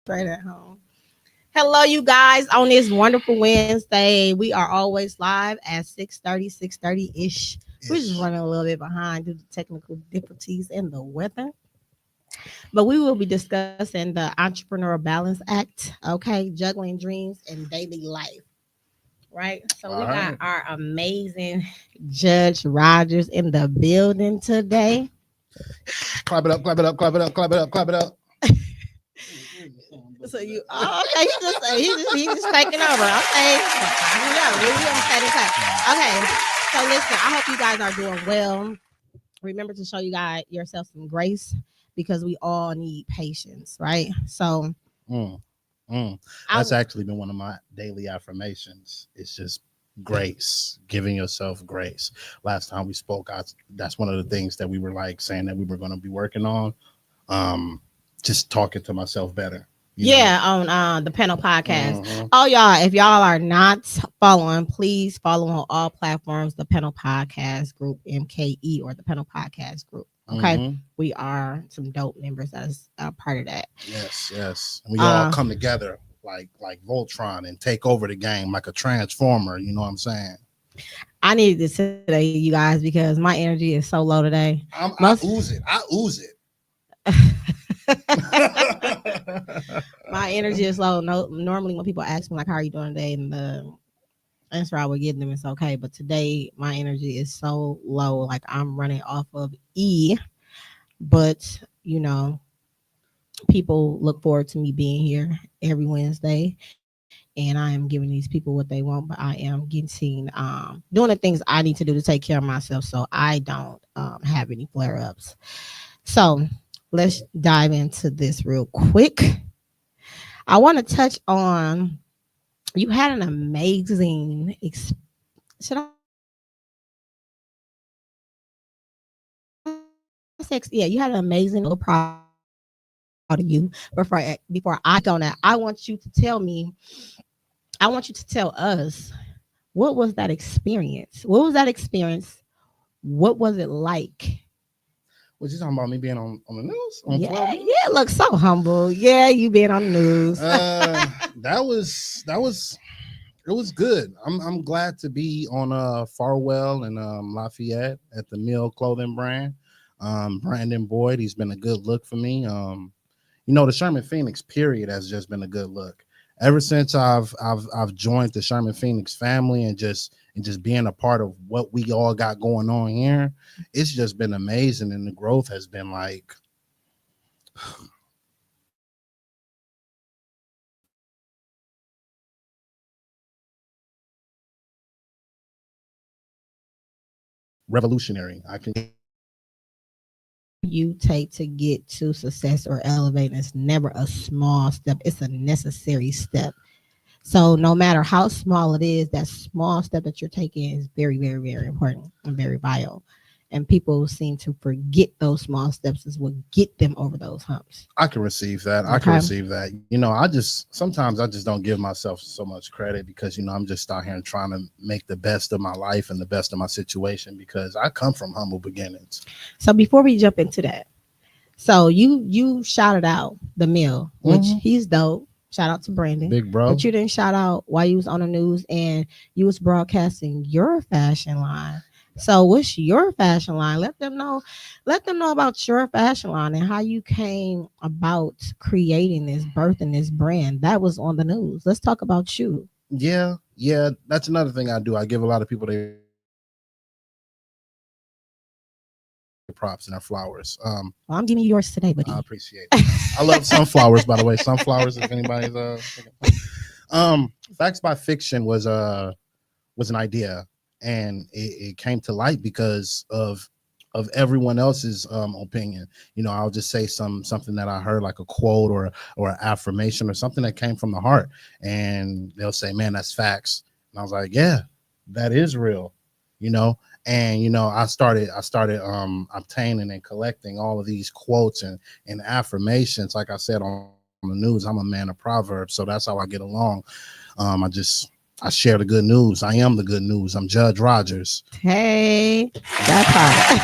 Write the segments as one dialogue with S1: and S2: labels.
S1: Straight at home. Hello, you guys. On this wonderful Wednesday, we are always live at 6:30, 6:30-ish. We're just running a little bit behind due to technical difficulties and the weather. But we will be discussing the Entrepreneurial Balance Act, okay, juggling dreams and daily life, right? So we
S2: All
S1: got
S2: right.
S1: our amazing Judge Rodgers in the building today.
S2: Clap it up, clap it up, clap it up, clap it up, clap it up.
S1: So you, oh, okay, he just taking over. Okay, yeah, we on the same time. Okay, so listen, I hope you guys are doing well. Remember to show you guys yourself some grace because we all need patience, right? So
S2: Mm, mm.
S1: I
S2: That's actually been one of my daily affirmations. It's just grace, giving yourself grace. Last time we spoke, that's one of the things that we were like saying that we were going to be working on. Um, just talking to myself better.
S1: Yeah, on the panel podcast.
S2: Mm-hmm.
S1: Oh, y'all, if y'all are not following, please follow on all platforms the panel podcast group, MKE, or the panel podcast group. Okay,
S2: Mm-hmm.
S1: we are some dope members that's a part of that.
S2: Yes, yes. And we all come together like Voltron and take over the game like a transformer. You know what I'm saying?
S1: I needed this today, you guys, because my energy is so low today.
S2: I ooze it. I ooze it.
S1: My energy is low. No, normally when people ask me like, "How are you doing today?" and the answer I would give them is okay, but today my energy is so low, like I'm running off of E. But people look forward to me being here every Wednesday, and I am giving these people what they want. But I am getting doing the things I need to do to take care of myself, so I don't have any flare ups. So let's dive into this real quick. I want to touch on you had an amazing should I say yeah, you had an amazing proud of you. Before I go on that, I want you to tell us what was that experience? What was that experience? What was it like?
S2: What you talking about? Me being on the news on
S1: Yeah,
S2: 12 News?
S1: yeah, look so humble. Yeah, you being on the news.
S2: That was it was good. I'm glad to be on Farwell and Lafayette at the Mill Clothing brand. Brandon Boyd, he's been a good look for me. The Sherman Phoenix period has just been a good look. Ever since I've joined the Sherman Phoenix family and just being a part of what we all got going on here, it's just been amazing, and the growth has been like revolutionary. I can
S1: You take to get to success or elevate is never a small step. It's a necessary step. So no matter how small it is, that small step that you're taking is very, very, very important and very vital. And people seem to forget those small steps is what get them over those humps.
S2: I can receive that. I can receive that. Sometimes I just don't give myself so much credit because, I'm just out here and trying to make the best of my life and the best of my situation because I come from humble beginnings.
S1: So before we jump into that, so you shouted out the Mill, which he's dope. Shout out to Brandon.
S2: Big bro.
S1: But you didn't shout out while you was on the news and you was broadcasting your fashion line. So what's your fashion line? Let them know about your fashion line and how you came about creating this, birthing this brand. That was on the news. Let's talk about you.
S2: Yeah. That's another thing I do. I give a lot of people their props and their flowers.
S1: Well, I'm giving you yours today, buddy.
S2: I appreciate it. I love sunflowers, by the way. Sunflowers, if anybody's Facts by Fiction was an idea. And it came to light because of everyone else's opinion. I'll just say something that I heard, like a quote or an affirmation or something that came from the heart, and they'll say, "Man, that's facts." And I was like, "Yeah, that is real," And I started obtaining and collecting all of these quotes and affirmations. Like I said on the news, I'm a man of proverbs, so that's how I get along. I share the good news. I am the good news. I'm Judge Rodgers.
S1: Hey, that's hard.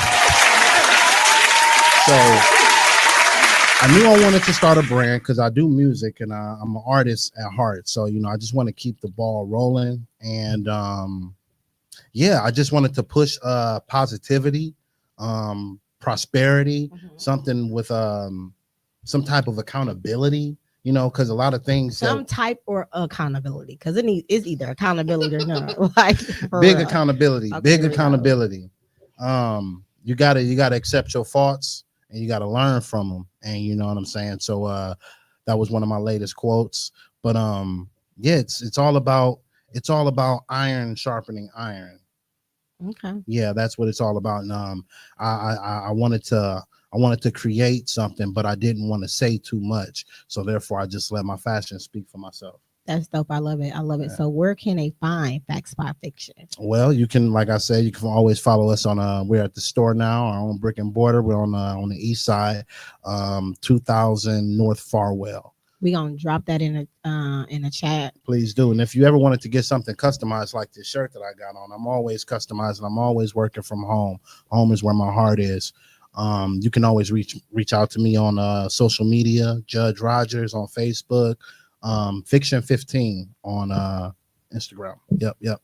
S2: I knew I wanted to start a brand because I do music and I'm an artist at heart. So, I just want to keep the ball rolling. And yeah, I just wanted to push positivity, prosperity,
S1: Mhm.
S2: something with some type of accountability, because a lot of things that
S1: Some type or accountability, because it's either accountability or not. Like for
S2: big
S1: real.
S2: accountability,
S1: Okay,
S2: big
S1: there we go.
S2: accountability. You gotta accept your faults and you gotta learn from them. And you know what I'm saying? So that was one of my latest quotes. But yeah, it's all about iron sharpening iron.
S1: Okay.
S2: Yeah, that's what it's all about. And I wanted to create something, but I didn't want to say too much. So therefore I just let my fashion speak for myself.
S1: That's dope. I love it. I love it.
S2: Yeah.
S1: So where can they find Fact Spot Fiction?
S2: Well, you can, like I said, you can always follow us on. We're at the store now, our own brick and mortar. We're on the east side, 2000 North Farwell.
S1: We gonna drop that in the chat.
S2: Please do. And if you ever wanted to get something customized like this shirt that I got on, I'm always customizing. I'm always working from home. Home is where my heart is. You can always reach out to me on social media, Judge Rodgers on Facebook, Fiction 15 on Instagram. Yep.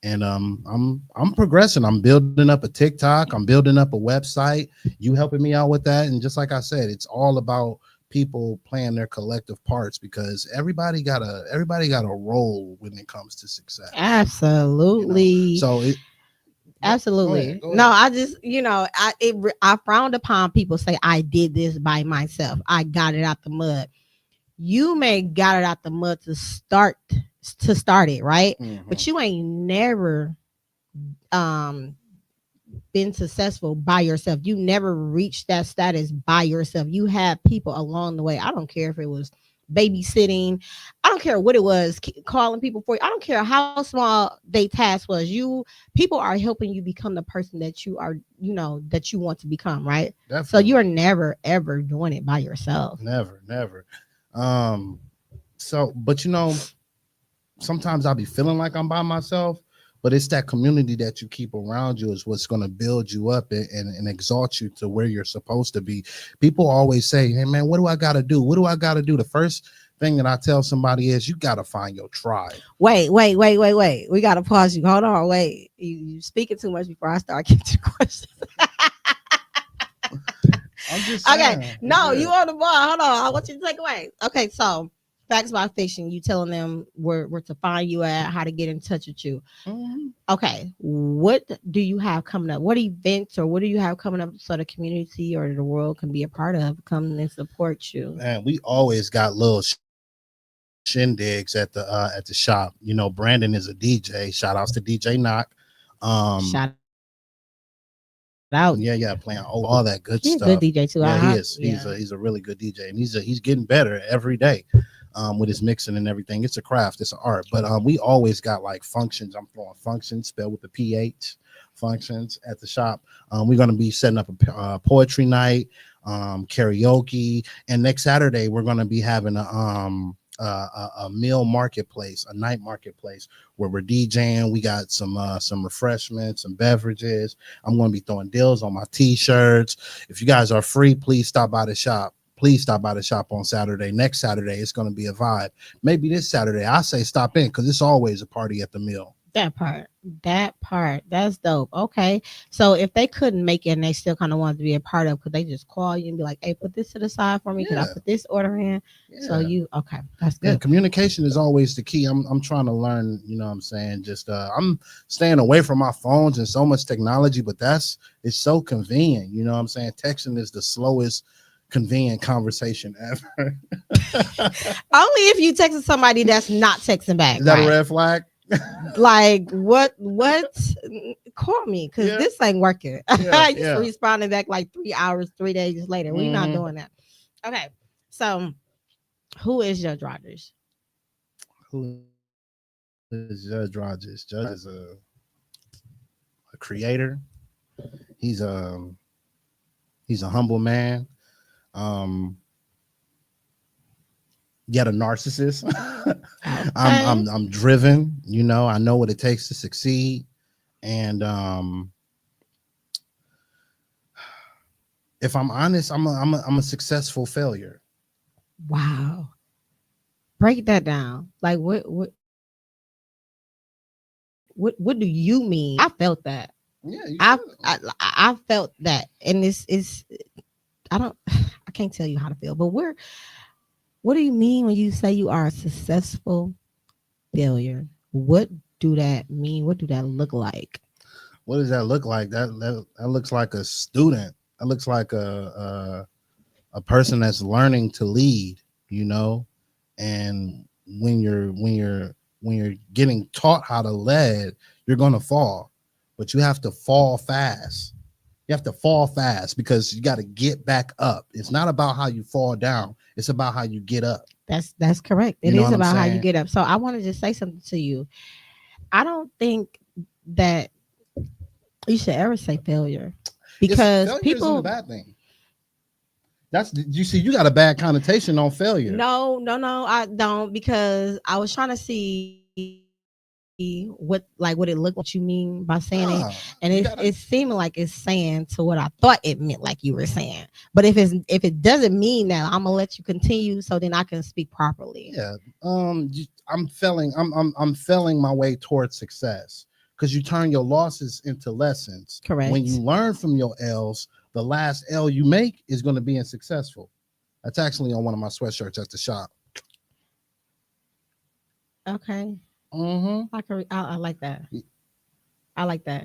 S2: And I'm progressing. I'm building up a TikTok. I'm building up a website. You helping me out with that. And just like I said, it's all about people playing their collective parts because everybody got a role when it comes to success.
S1: Absolutely.
S2: So go ahead,
S1: Absolutely.
S2: go
S1: No,
S2: ahead.
S1: I just, I frowned upon people say I did this by myself. I got it out the mud. You may got it out the mud to start it, right?
S2: Hmm.
S1: But you ain't never um been successful by yourself. You never reached that status by yourself. You had people along the way. I don't care if it was babysitting. I don't care what it was, calling people for you. I don't care how small they task was. People are helping you become the person that you are, that you want to become, right? So you
S2: Definitely.
S1: are never ever doing it by yourself.
S2: Never. Um, but sometimes I'll be feeling like I'm by myself, but it's that community that you keep around you is what's going to build you up and exalt you to where you're supposed to be. People always say, hey, man, what do I got to do? What do I got to do? The first thing that I tell somebody is you got to find your tribe.
S1: Wait. We gotta pause you. Hold on, wait. You speaking too much before I start getting to questions.
S2: I'm just
S1: Okay.
S2: saying.
S1: No,
S2: Yeah.
S1: you on the ball. Hold on. I want you to take away. Okay, so facts by fiction, you telling them where to find you at, how to get in touch with you.
S2: Mhm.
S1: Okay. What do you have coming up? What events or what do you have coming up so the community or the world can be a part of, come and support you?
S2: Man, we always got little shindigs at the shop. Brandon is a DJ. Shout outs to DJ Knock. Um,
S1: Shout out.
S2: yeah, playing all that
S1: He a
S2: good
S1: good
S2: stuff.
S1: DJ too.
S2: Yeah, he is.
S1: Yeah.
S2: He's a really good DJ, and he's getting better every day. With his mixing and everything, it's a craft, it's an art. But we always got like functions. I'm throwing functions spelled with the PH, functions at the shop. We're gonna be setting up a poetry night, karaoke, and next Saturday we're gonna be having a meal marketplace, a night marketplace where we're DJing. We got some refreshments, some beverages. I'm going to be throwing deals on my t-shirts. If you guys are free, please stop by the shop. Please stop by the shop on Saturday. Next Saturday, it's going to be a vibe. Maybe this Saturday, I say stop in because it's always a party at the mill.
S1: That part. That part. That's dope. Okay. So if they couldn't make it and they still kind of wanted to be a part of, could they just call you and be like, hey, put this to the side for me? Could I
S2: Yeah,
S1: put this order in? So
S2: yeah.
S1: okay, that's
S2: Yeah,
S1: good.
S2: communication is always the key. I'm trying to learn, what I'm saying? Just I'm staying away from my phones and so much technology, but it's so convenient, what I'm saying? Texting is the slowest convenient conversation ever.
S1: Only if you texting somebody that's not texting back,
S2: Is that a
S1: right?
S2: red flag?
S1: Like what call me because
S2: Yeah,
S1: this ain't working.
S2: yeah,
S1: You
S2: yeah.
S1: responding back like 3 hours, 3 days later. We not
S2: Hmm.
S1: doing that. Okay. So who is Judge Rodgers?
S2: Who is Judge Rodgers? Judge is a creator. He's a humble man. Um, Yet a narcissist. I'm
S1: Okay.
S2: I'm I'm driven. I know what it takes to succeed, and if I'm honest, I'm a successful failure.
S1: Wow. Break that down. Like what do you mean? I felt that.
S2: Yeah, you
S1: I
S2: should.
S1: I felt that, and it's I don't I can't tell you how to feel, but what do you mean when you say you are a successful failure? What do that mean? What do that look like?
S2: What does that look like? That looks like a student. That looks like a person that's learning to lead. You know, and when you're getting taught how to lead, you're gonna fall, but you have to fall fast. You have to fall fast because you got to get back up. It's not about how you fall down. It's about how you get up.
S1: That's correct.
S2: You
S1: It
S2: know
S1: is
S2: what I'm
S1: about how you
S2: saying?
S1: get up. So I want to just say something to you. I don't think that you should ever say failure
S2: It's
S1: because
S2: failure isn't a
S1: people
S2: bad thing. That's you see, you got a bad connotation on failure.
S1: no, I don't because I was trying to see what like what it looked like, what you mean by saying it, and
S2: Nah,
S1: it's
S2: you
S1: seeming
S2: gotta.
S1: like it's saying to what I thought it meant, like you were saying. But if it doesn't mean that, I'm gonna let you continue so then I can speak properly.
S2: Yeah. I'm failing my way towards success because you turn your losses into lessons. When you
S1: Correct.
S2: learn from your L's, the last L you make is going to be successful. That's actually on one of my sweatshirts at the shop.
S1: Okay.
S2: Mm-hmm.
S1: I like that. I like that.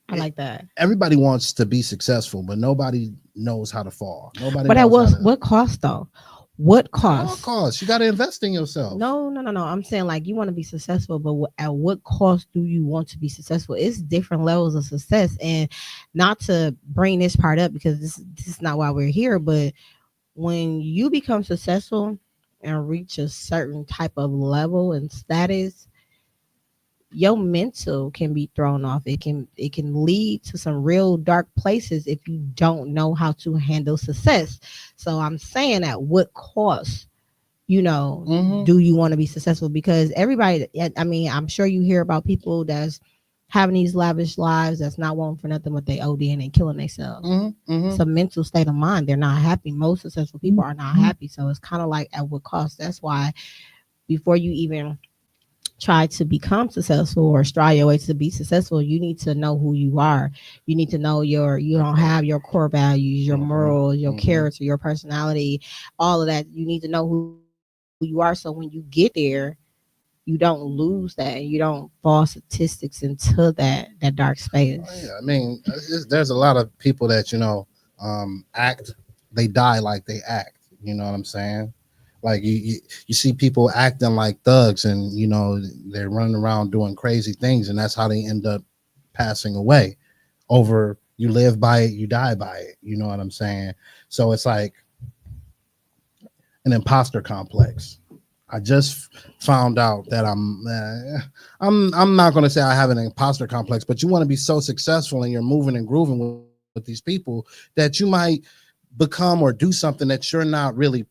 S1: I
S2: It,
S1: like that.
S2: everybody wants to be successful, but nobody knows how to fall. Nobody
S1: But at
S2: knows how to.
S1: what cost though? What
S2: At all
S1: cost?
S2: costs, you got to invest in yourself.
S1: No. I'm saying like you want to be successful, but at what cost do you want to be successful? It's different levels of success, and not to bring this part up because this is not why we're here. But when you become successful and reach a certain type of level and status, your mental can be thrown off. It can lead to some real dark places if you don't know how to handle success. So I'm saying at what cost, you know,
S2: Mm-hmm.
S1: do you want to be successful? Because everybody, I mean, I'm sure you hear about people that's having these lavish lives that's not wanting for nothing but they ODing and killing themselves.
S2: Mm-hmm.
S1: It's
S2: Mm-hmm.
S1: a mental state of mind. They're not happy. Most successful people are not happy. So it's kind of like at what cost. That's why before you even try to become successful or strive your way to be successful, you need to know who you are. You need to know you don't have your core values, your
S2: Mm-hmm.
S1: morals, your
S2: Mm-hmm.
S1: character, your personality, all of that. You need to know who you are so when you get there, you don't lose that and you don't fall statistics into that dark space.
S2: Oh, yeah, I mean, there's a lot of people that act. They die like they act. You know what I'm saying? Like you see people acting like thugs, and they're running around doing crazy things, and that's how they end up passing away. Over you live by it, you die by it. You know what I'm saying? So it's like an imposter complex. I just found out that I'm not going to say I have an imposter complex, but you want to be so successful and you're moving and grooving with these people that you might become or do something that you're not really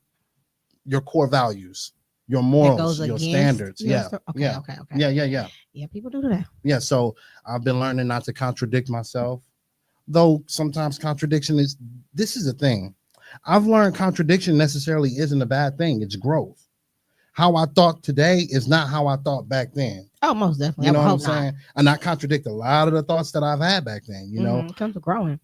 S2: your core values, your
S1: That
S2: morals,
S1: goes
S2: your
S1: against
S2: standards.
S1: your
S2: Yeah,
S1: okay,
S2: yeah,
S1: okay, okay.
S2: yeah, yeah, yeah,
S1: Yeah, people do that.
S2: yeah. So I've been learning not to contradict myself, though sometimes contradiction is. This is a thing. I've learned contradiction necessarily isn't a bad thing. It's growth. How I thought today is not how I thought back then.
S1: Oh, most definitely.
S2: You
S1: I
S2: know
S1: would
S2: what I'm
S1: hope not.
S2: saying? And I contradict a lot of the thoughts that I've had back then.
S1: It comes to growing,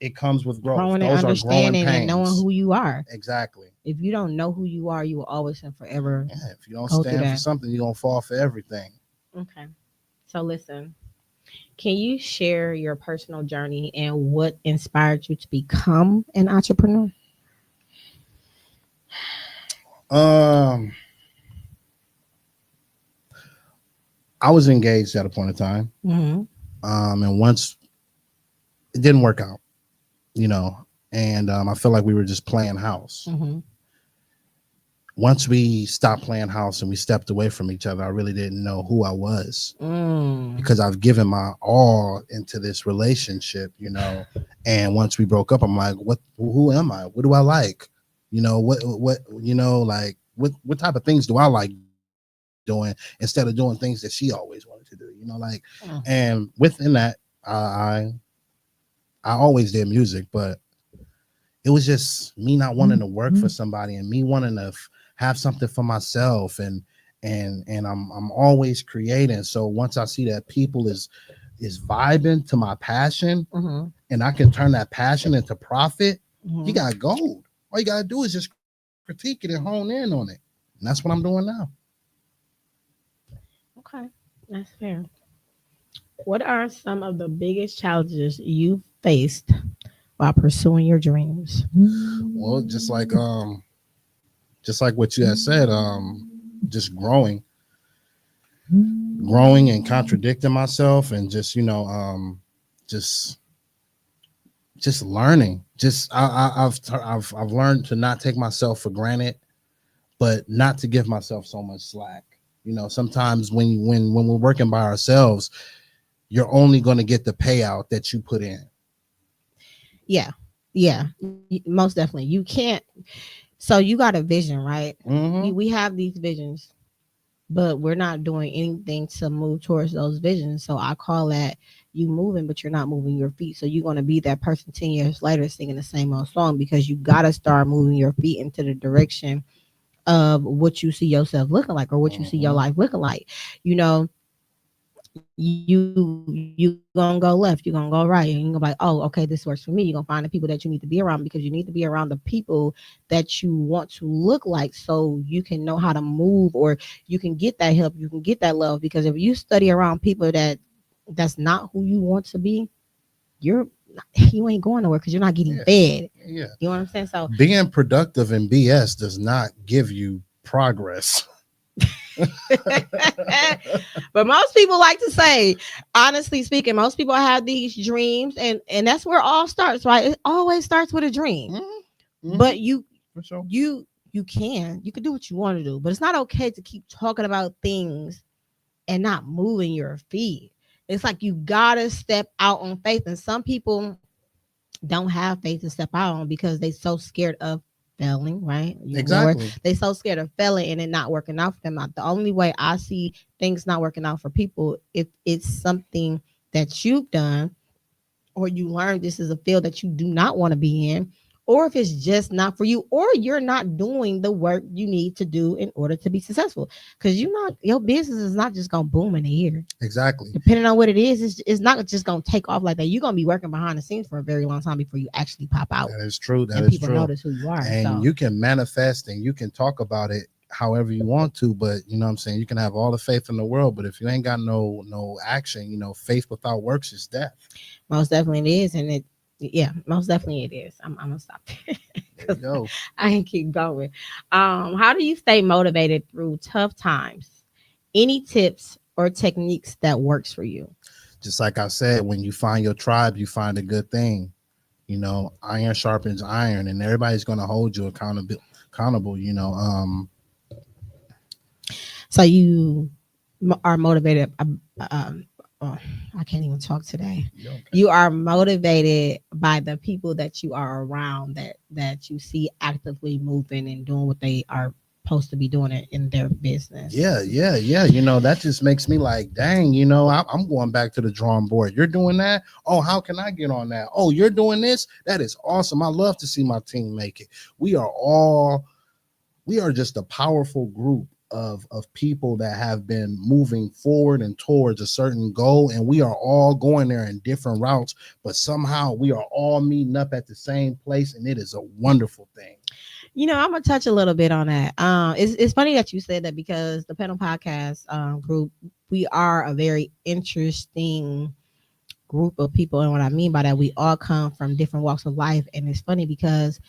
S2: It comes with growth.
S1: growing and
S2: Those are growing
S1: understanding and knowing
S2: pains.
S1: who you are.
S2: Exactly.
S1: If you don't know who you are, you will always and forever
S2: Yeah, if you don't
S1: go through
S2: stand for
S1: that.
S2: something, you're gonna fall for everything.
S1: Okay. So listen, can you share your personal journey and what inspired you to become an entrepreneur?
S2: Um, I was engaged at a point in time.
S1: Mm-hmm.
S2: And once it didn't work out, you know, and I felt like we were just playing house.
S1: Mm-hmm.
S2: Once we stopped playing house and we stepped away from each other, I really didn't know who I was
S1: Mm.
S2: because I've given my all into this relationship, And once we broke up, I'm like, what? Who am I? What do I like? Like what type of things do I like doing instead of doing things that she always wanted to do?
S1: Mm.
S2: And within that, I always did music, but it was just me not wanting to work for somebody and me wanting to have something for myself, and I'm always creating. So once I see that people is vibing to my passion, and I can turn that passion into profit, you got gold. All you gotta do is just critique it and hone in on it. And that's what I'm doing now.
S1: Okay, that's fair. What are some of the biggest challenges you faced while pursuing your dreams?
S2: Well, just like what you had said, just growing and contradicting myself, and just just learning. Just I've learned to not take myself for granted, but not to give myself so much slack. Sometimes when we're working by ourselves, you're only going to get the payout that you put in.
S1: Yeah, most definitely. You can't. So you got a vision, right? We have these visions, but we're not doing anything to move towards those visions. So I call that you moving, but you're not moving your feet. So you're going to be that person 10 years later singing the same old song, because you got to start moving your feet into the direction of what you see yourself looking like, or what you see your life looking like. You gonna go left, you're gonna go right, and you're gonna be like, oh, okay, this works for me. You're gonna find the people that you need to be around, because you need to be around the people that you want to look like, so you can know how to move, or you can get that help, you can get that love. Because if you study around people that's not who you want to be, you ain't going nowhere, because you're not getting fed.
S2: Yeah.
S1: You know what I'm saying? So
S2: being productive in BS does not give you progress.
S1: but most people like to say, honestly speaking, most people have these dreams, and that's where all starts, right? It always starts with a dream. But
S2: For sure.
S1: you can do what you want to do, but it's not okay to keep talking about things and not moving your feet. It's like you gotta step out on faith, and some people don't have faith to step out on because they so scared of failing, right?
S2: Exactly.
S1: They so scared of failing and it not working out for them. The only way I see things not working out for people, if it's something that you've done, or you learn this is a field that you do not want to be in, or if it's just not for you, or you're not doing the work you need to do in order to be successful. Because your business is not just gonna boom in a year.
S2: Exactly.
S1: Depending on what it is, it's not just gonna take off like that. You're gonna be working behind the scenes for a very long time before you actually pop out.
S2: That is true.
S1: And people notice who you are.
S2: And you can manifest and you can talk about it however you want to, but you know what I'm saying, you can have all the faith in the world, but if you ain't got no action, faith without works is death.
S1: Most definitely it is. And most definitely it is. I'm gonna stop
S2: there. Go.
S1: I can keep going. How do you stay motivated through tough times? Any tips or techniques that works for you?
S2: Just like I said, when you find your tribe, you find a good thing. Iron sharpens iron, and everybody's going to hold you accountable.
S1: So you are motivated. I can't even talk today.
S2: Okay.
S1: You are motivated by the people that you are around, that you see actively moving and doing what they are supposed to be doing it in their business.
S2: Yeah. That just makes me like, dang, I'm going back to the drawing board. You're doing that. Oh, how can I get on that? Oh, you're doing this. That is awesome. I love to see my team make it. We are just a powerful group of people that have been moving forward and towards a certain goal, and we are all going there in different routes, but somehow we are all meeting up at the same place, and it is a wonderful thing.
S1: I'm gonna touch a little bit on that. It's funny that you said that, because the Panel Podcast group, we are a very interesting group of people, and what I mean by that, we all come from different walks of life, and it's funny because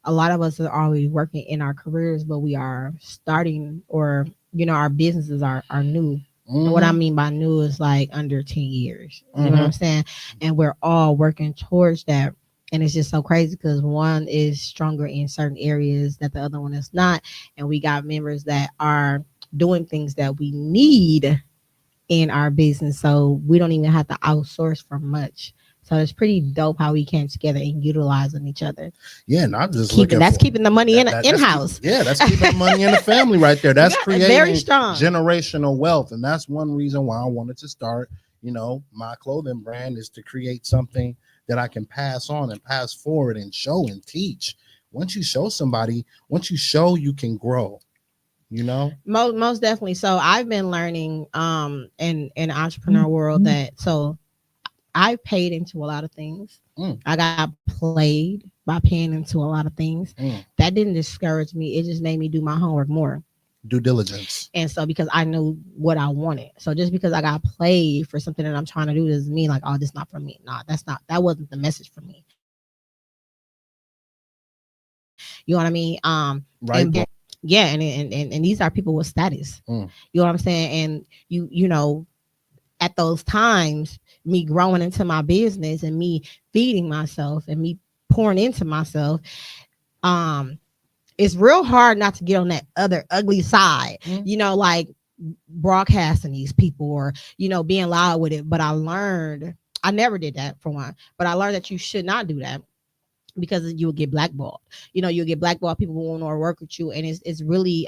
S1: a lot of us are already working in our careers, but we are starting, or our businesses are new. And what I mean by new is like under 10 years. You know what I'm saying? And we're all working towards that. And it's just so crazy because one is stronger in certain areas that the other one is not. And we got members that are doing things that we need in our business. So we don't even have to outsource for much. So it's pretty dope how we came together and utilizing each other.
S2: Yeah, and I'm just
S1: keeping the money in-house.
S2: That's keeping the money in the family right there. That's creating
S1: very strong
S2: generational wealth. And that's one reason why I wanted to start, my clothing brand, is to create something that I can pass on and pass forward and show and teach. Once you show somebody, once you show, you can grow, you know?
S1: Most definitely. So I've been learning in the entrepreneur world that so I paid into a lot of things.
S2: Mm,
S1: I got played by paying into a lot of things.
S2: mm.
S1: That didn't discourage me. It just made me do my homework more.
S2: Due diligence.
S1: And so because I knew what I wanted. So just because I got played for something that I'm trying to do doesn't mean like, oh, this not for me. No, that wasn't the message for me. You know what I mean? And
S2: Right.
S1: yeah, and these are people with status.
S2: Mm,
S1: You know what I'm saying? And you know, at those times, me growing into my business and me feeding myself and me pouring into myself, um, it's real hard not to get on that other ugly side,
S2: mm.
S1: you know, like broadcasting these people or, you know, being loud with it. But I learned, I never did that for one, but I learned that you should not do that because you will get blackballed. You know, you'll get blackballed. People won't want to work with you. And it's really,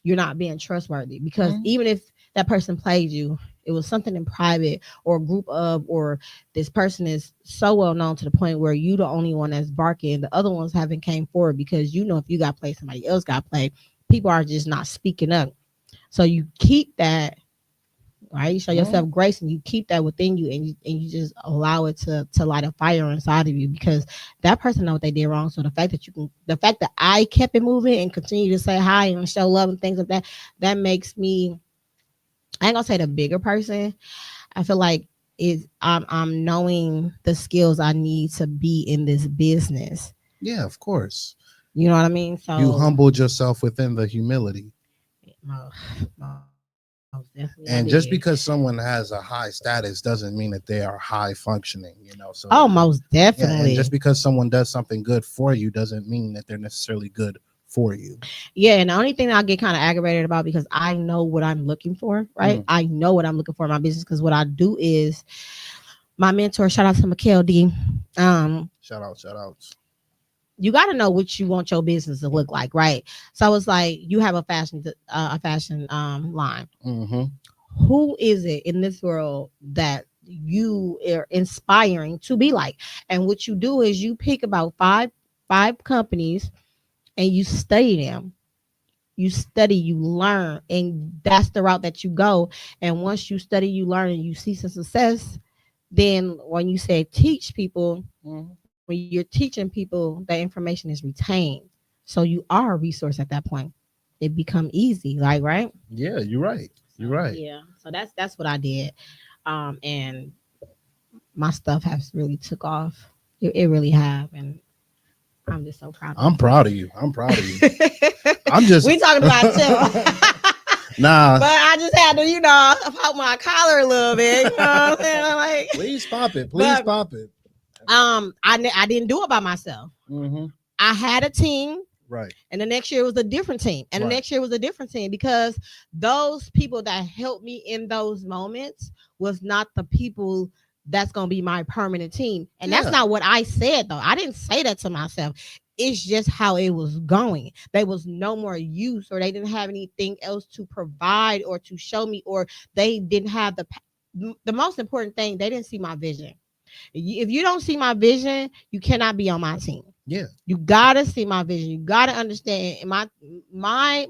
S1: you're not being trustworthy because
S2: Mm.
S1: even if that person played you, it was something in private or a group of, or this person is so well known to the point where you the only one that's barking, the other ones haven't came forward because you know if you got played, somebody else got played. People are just not speaking up. So you keep that, right? You show
S2: Mm.
S1: yourself grace and you keep that within you, and you just allow it to light a fire inside of you because that person know what they did wrong. So the fact that I kept it moving and continue to say hi and show love and things like that, that makes me, I ain't gonna say the bigger person. I feel like is I'm knowing the skills I need to be in this business.
S2: Yeah, of course.
S1: You know what I mean?
S2: You
S1: So
S2: humbled yourself within the humility.
S1: most definitely I did.
S2: And just because someone has a high status doesn't mean that they are high functioning, you know. So
S1: Oh, most
S2: yeah, and just
S1: definitely.
S2: because someone does something good for you doesn't mean that they're necessarily good for you.
S1: Yeah, and the only thing that I get kind of aggravated about because I know what I'm looking for, right?
S2: Mm.
S1: I know what I'm looking for in my business because what I do is my mentor, shout out to Mikhail D.
S2: Shout out, shout outs.
S1: You got to know what you want your business to look like, right? So it's like you have a fashion line.
S2: Mm-hmm.
S1: Who is it in this world that you are inspiring to be like? And what you do is you pick about five companies and you study them. You study, you learn, and that's the route that you go. And once you study, you learn, and you see some success, then when you say teach people,
S2: Mm-hmm.
S1: when you're teaching people, that information is retained. So you are a resource at that point. It become easy, like right.
S2: Yeah, you're right.
S1: So
S2: You're right.
S1: yeah, so that's what I did, and my stuff has really took off. It really have, and I'm just so proud of
S2: I'm proud of you. I'm proud of you. I'm
S1: myself.
S2: just
S1: We talking about too.
S2: nah.
S1: But I just had to, you know, pop my collar a little bit. You know what I'm saying? Like,
S2: Please pop it. Please
S1: but
S2: pop it.
S1: I didn't do it by myself.
S2: Mm-hmm.
S1: I had a team,
S2: Right.
S1: and the next year was a different team, and the
S2: Right.
S1: next year was a different team because those people that helped me in those moments was not the people that's gonna be my permanent team, and that's
S2: Yeah.
S1: not what I said though. I didn't say that to myself. It's just how it was going. There was no more use, or they didn't have anything else to provide or to show me, or they didn't have the most important thing. They didn't see my vision. If you don't see my vision, you cannot be on my team.
S2: Yeah.
S1: You gotta see my vision. You gotta understand. My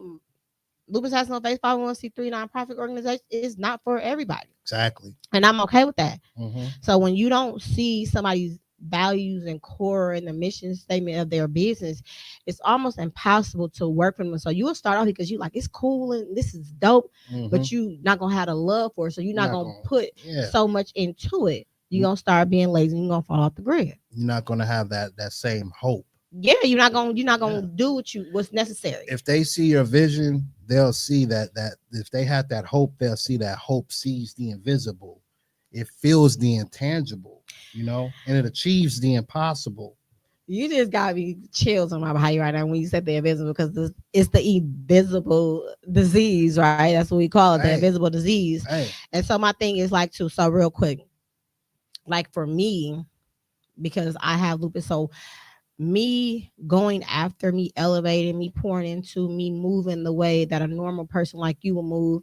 S1: Lupus has no face 501c3 nonprofit organization is not for everybody,
S2: Exactly.
S1: and I'm okay with that.
S2: Mm-hmm.
S1: So when you don't see somebody's values and core and the mission statement of their business, it's almost impossible to work for them. So you will start off because you like it's cool and this is dope,
S2: Mm-hmm.
S1: but you not gonna have the love for it. So you're
S2: You're
S1: not
S2: not
S1: gonna
S2: going.
S1: put
S2: Yeah.
S1: so much into it. You're gonna start being lazy and you're gonna fall off the grid.
S2: You're not gonna have that same hope.
S1: Yeah, you're not gonna
S2: Yeah.
S1: do what's necessary.
S2: If they see your vision, they'll see that if they had that hope, they'll see that hope sees the invisible. It feels the intangible, you know, and it achieves the impossible.
S1: You just got me chills on my body right now when you said the invisible because it's the invisible disease, right? That's what we call it, the
S2: Hey,
S1: invisible disease.
S2: hey.
S1: And so my thing is like too. So real quick, like for me, because I have lupus, so me going after me, elevating me, pouring into me, moving the way that a normal person like you will move,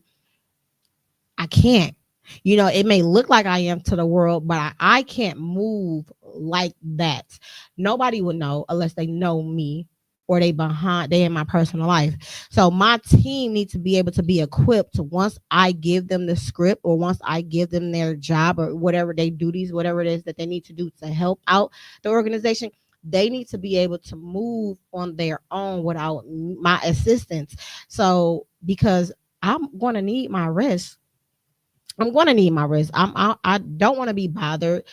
S1: I can't. It may look like I am to the world, but I can't move like that. Nobody would know unless they know me or they in my personal life. So my team needs to be able to be equipped once I give them the script or once I give them their job or whatever they duties, whatever it is that they need to do to help out the organization. They need to be able to move on their own without my assistance. So because I'm going to need my rest. I'm going to need my rest. I don't want to be bothered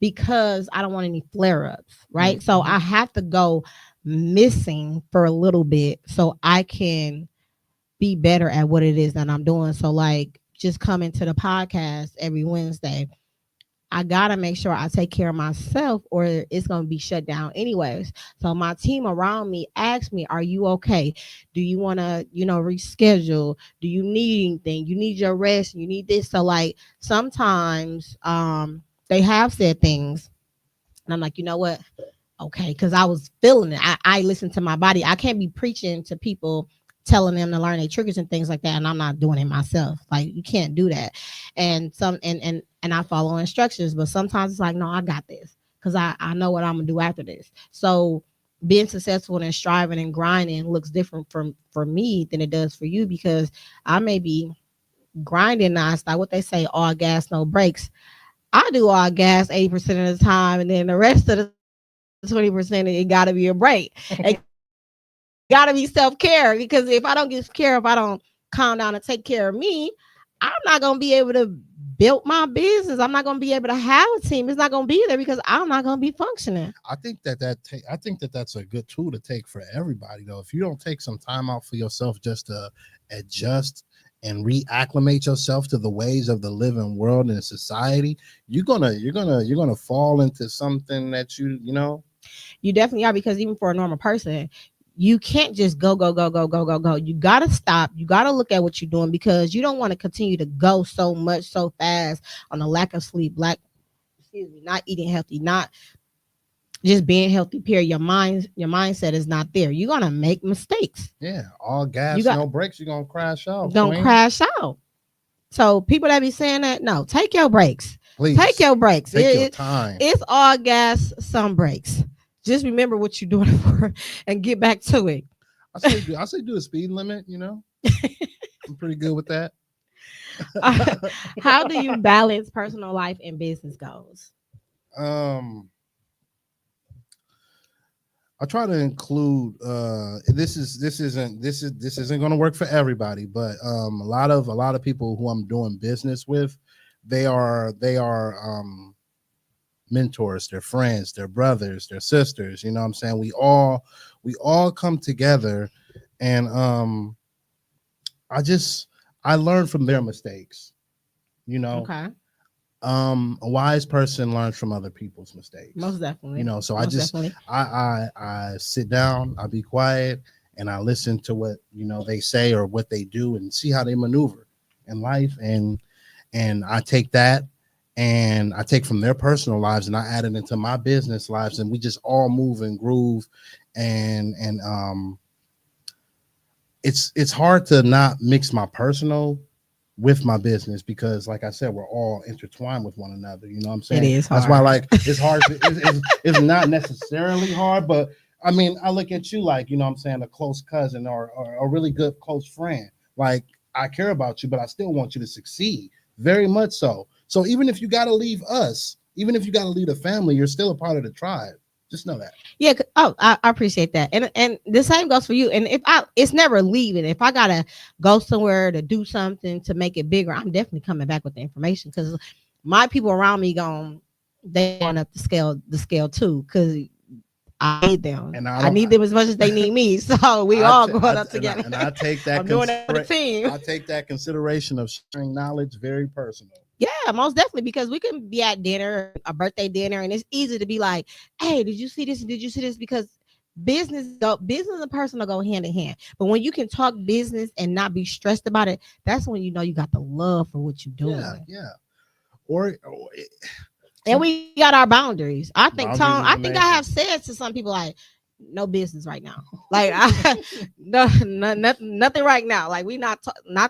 S1: because I don't want any flare ups, right? So
S2: Mm-hmm.
S1: I have to go missing for a little bit so I can be better at what it is that I'm doing. So, like, just coming to the podcast every Wednesday, I gotta make sure I take care of myself or it's gonna be shut down anyways. So my team around me asks me, are you okay? Do you wanna, reschedule? Do you need anything? You need your rest, you need this. So like sometimes they have said things and I'm like, you know what? Okay, because I was feeling it. I listen to my body. I can't be preaching to people telling them to learn their triggers and things like that, and I'm not doing it myself. Like you can't do that. And I follow instructions, but sometimes it's like, no, I got this because I know what I'm gonna do after this. So being successful and striving and grinding looks different for me than it does for you because I may be grinding nonstop. What they say, all gas, no brakes. I do all gas 80% of the time, and then the rest of the 20%, it got to be a break. It got to be self care because if I don't get care, if I don't calm down and take care of me, I'm not gonna be able to build my business. I'm not gonna be able to have a team. It's not gonna be there because I'm not gonna be functioning.
S2: I think that that's a good tool to take for everybody though. If you don't take some time out for yourself just to adjust and reacclimate yourself to the ways of the living world and society, you're gonna fall into something that
S1: You definitely are because even for a normal person, you can't just go, go, go, go, go, go, go. You gotta stop. You gotta look at what you're doing because you don't want to continue to go so much so fast on a lack of sleep, not eating healthy, not just being healthy. Period. Your mindset is not there. You're gonna make mistakes.
S2: yeah, all
S1: You
S2: gas,
S1: got
S2: no brakes, you're gonna crash out,
S1: Don't
S2: queen.
S1: crash out. So people that be saying that, no, take your breaks. Take
S2: Please
S1: your breaks.
S2: take your time.
S1: It's all gas, some breaks. Just remember what you're doing it for and get back to it.
S2: I say do a speed limit, I'm pretty good with that.
S1: How do you balance personal life and business goals?
S2: um I try to include this isn't going to work for everybody, but a lot of people who I'm doing business with, they are mentors, they're friends, they're brothers, they're sisters, you know what I'm saying? We all come together, and I learn from their mistakes, you know.
S1: Okay.
S2: A wise person learns from other people's mistakes,
S1: Most definitely.
S2: so I
S1: Most
S2: just
S1: definitely.
S2: I sit down, I be quiet, and I listen to what they say or what they do and see how they maneuver in life, and I take that and I take from their personal lives and I add it into my business lives, and we just all move and groove, and it's hard to not mix my personal with my business because, like I said, we're all intertwined with one another. You know what I'm
S1: It
S2: saying?
S1: is
S2: That's why,
S1: hard.
S2: like, it's hard. It's not necessarily hard, but I mean, I look at you like, what I'm saying, a close cousin or a really good close friend. Like, I care about you, but I still want you to succeed very much so. So even if you got to leave us, even if you got to leave the family, you're still a part of the tribe. Just know that.
S1: Yeah. Oh, I appreciate that. And the same goes for you. And it's never leaving. If I gotta go somewhere to do something to make it bigger, I'm definitely coming back with the information because my people around me they going up the scale too because I need them.
S2: And I
S1: I
S2: don't.
S1: need them as much as they need me. So we
S2: I,
S1: all
S2: t-
S1: going
S2: I
S1: up
S2: and I
S1: together.
S2: and I take that
S1: I'm doing it for the team.
S2: I take that consideration of sharing knowledge very personal.
S1: Yeah, most definitely because we can be at dinner, a birthday dinner, and it's easy to be like, "Hey, did you see this? Did you see this?" Because business and personal go hand in hand. But when you can talk business and not be stressed about it, that's when you know you got the love for what you're
S2: Yeah,
S1: doing.
S2: yeah. Or
S1: And
S2: some
S1: we got our boundaries. I think Tom.
S2: boundaries
S1: I
S2: is
S1: think I have
S2: amazing.
S1: said to some people like, "No business right now." Like, no, nothing right now. Like we not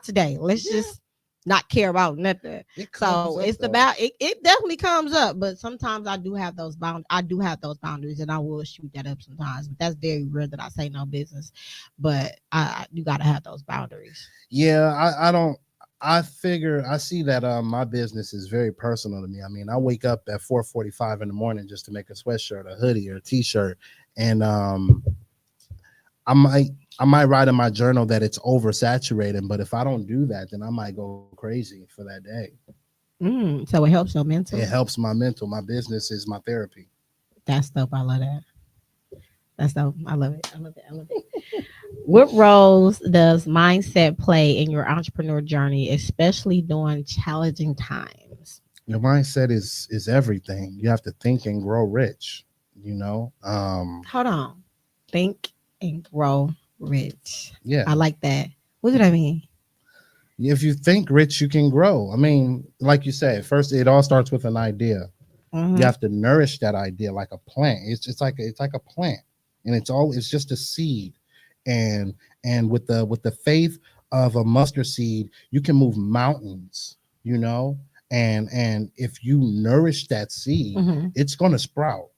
S1: today. Let's
S2: Yeah,
S1: just. not care about nothing.
S2: It comes
S1: So
S2: up
S1: it's
S2: though.
S1: about it definitely comes up, but sometimes I do have those boundaries and I will shoot that up sometimes. But that's very rare that I say no business. But you gotta have those boundaries.
S2: Yeah, I don't. I figure I see that my business is very personal to me. I mean, I wake up at 4:45 in the morning just to make a sweatshirt, a hoodie, or a t-shirt, and I might I might write in my journal that it's oversaturated, but if I don't do that, then I might go crazy for that day.
S1: So it helps your
S2: It
S1: mental.
S2: helps my mental. My business is my therapy.
S1: That's dope. I love that. That's dope. I love it. I love it. I love it. What roles does mindset play in your entrepreneur journey, especially during challenging times?
S2: Your mindset is everything. You have to think and grow rich. You know,
S1: Hold on. Think and grow rich.
S2: yeah.
S1: I like that. What do that mean?
S2: If you think rich, you can grow. I mean, like you said, first it all starts with an idea. You
S1: Mm-hmm.
S2: have to nourish that idea like a plant. It's like a plant, and it's just a seed, and with the faith of a mustard seed, you can move mountains. You know, and if you nourish that seed,
S1: Mm-hmm.
S2: it's gonna sprout.